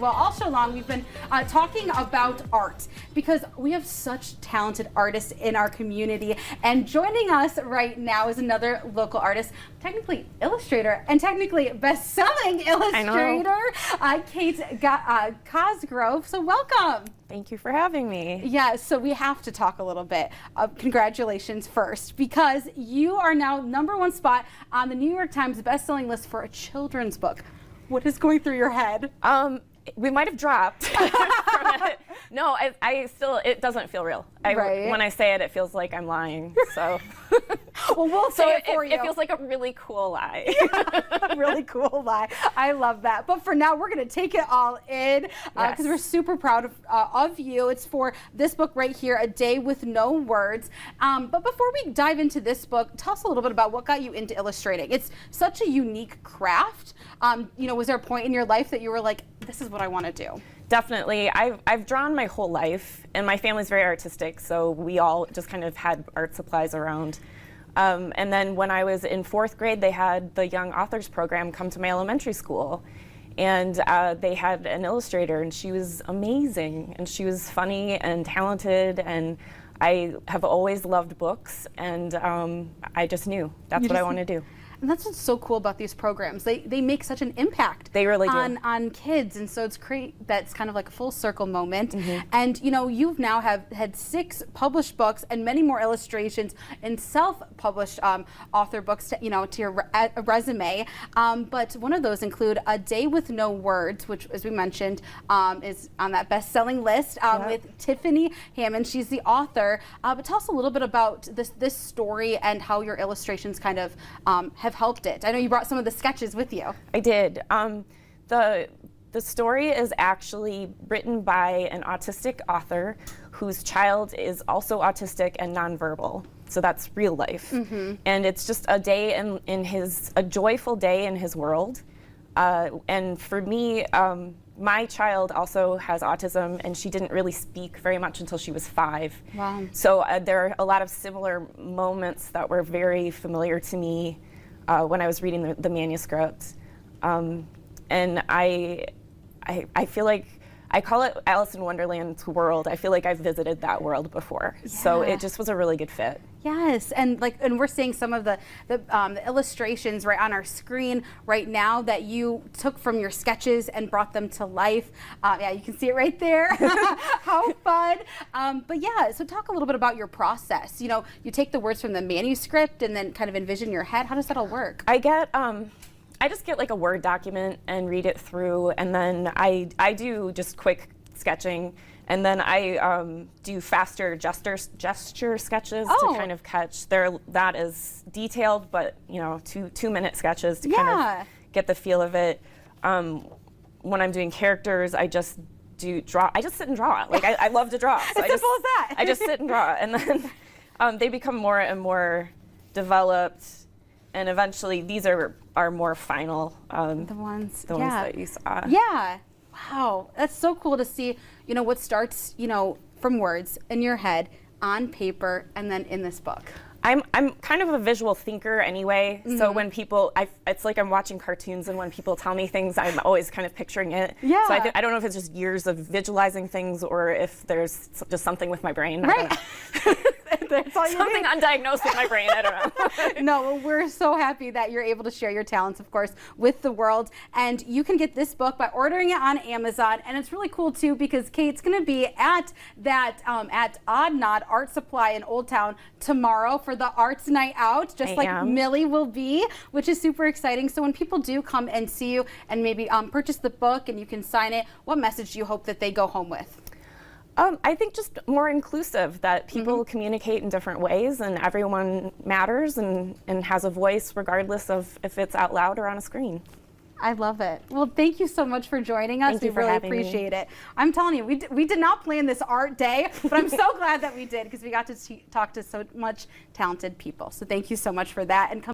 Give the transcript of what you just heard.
And well, all show long, we've been talking about art because we have such talented artists in our community. And joining us right now is another local artist, technically illustrator and technically best-selling illustrator, Kate Cosgrove. So welcome. Thank you for having me. Yeah, so we have to talk a little bit. Congratulations first, because you are now #1 spot on the New York Times best-selling list for a children's book. What is going through your head? We might have dropped from it. No, I still, it doesn't feel real. When I say it, it feels like I'm lying. So, well, we'll say it for you. It feels like a really cool lie. A really cool lie. I love that. But for now, we're going to take it all in because we're super proud of you. It's for this book right here, A Day with No Words. But before we dive into this book, tell us a little bit about what got you into illustrating. It's such a unique craft. You know, was there a point in your life that you were like, this is what I want to do? Definitely. I've drawn my whole life, and my family's very artistic, so we all just kind of had art supplies around. And then when I was in 4th grade, they had the Young Authors program come to my elementary school, and they had an illustrator, and she was amazing, and she was funny and talented, and I have always loved books, and I just knew that's what I want to do. And that's what's so cool about these programs. They make such an impact. They really do. On kids, and so it's great that's kind of like a full circle moment. And you know, you've now had 6 published books and many more illustrations and self-published author books to your resume. But one of those include A Day with No Words, which, as we mentioned, is on that best-selling list with Tiffany Hammond. She's the author. But tell us a little bit about this story and how your illustrations kind of have helped it. I know you brought some of the sketches with you. I did. The story is actually written by an autistic author whose child is also autistic and nonverbal. So that's real life. And it's just a day a joyful day in his world. And for me, my child also has autism, and she didn't really speak very much until she was 5. Wow. So there are a lot of similar moments that were very familiar to me when I was reading the manuscript. And I feel like, I call it Alice in Wonderland's world. I feel like I've visited that world before. So it just was a really good fit. Yes, and we're seeing some of the illustrations right on our screen right now that you took from your sketches and brought them to life. Yeah, you can see it right there. How fun! But yeah, so talk a little bit about your process. You know, you take the words from the manuscript and then kind of envision in your head. How does that all work? I just get like a Word document and read it through, and then I do just quick sketching, and then I do faster gesture sketches to kind of catch. That is detailed, but you know, two-minute sketches to kind of get the feel of it. When I'm doing characters, I just draw. I just sit and draw. Like I love to draw. So as simple as that. I just sit and draw, and then they become more and more developed. And eventually, these are more final. The ones that you saw. Yeah. Wow. That's so cool to see. You know, what starts from words in your head on paper and then in this book. I'm kind of a visual thinker anyway. So when people, it's like I'm watching cartoons, and when people tell me things, I'm always kind of picturing it. Yeah. So I don't know if it's just years of visualizing things or if there's just something with my brain. Right. That's all you something undiagnosed with my brain. I don't know. No, well, we're so happy that you're able to share your talents, of course, with the world. And you can get this book by ordering it on Amazon. And it's really cool too because Kate's going to be at that at Odd Nod Art Supply in Old Town tomorrow for the Arts Night Out, just like Millie will be, which is super exciting. So when people do come and see you and maybe purchase the book and you can sign it, what message do you hope that they go home with? I think just more inclusive, that people communicate in different ways, and everyone matters and has a voice regardless of if it's out loud or on a screen. I love it. Well, thank you so much for joining us. Thank you for really having appreciate it. I'm telling you, we did not plan this art day, but I'm so glad that we did because we got to talk to so much talented people. So thank you so much for that. And come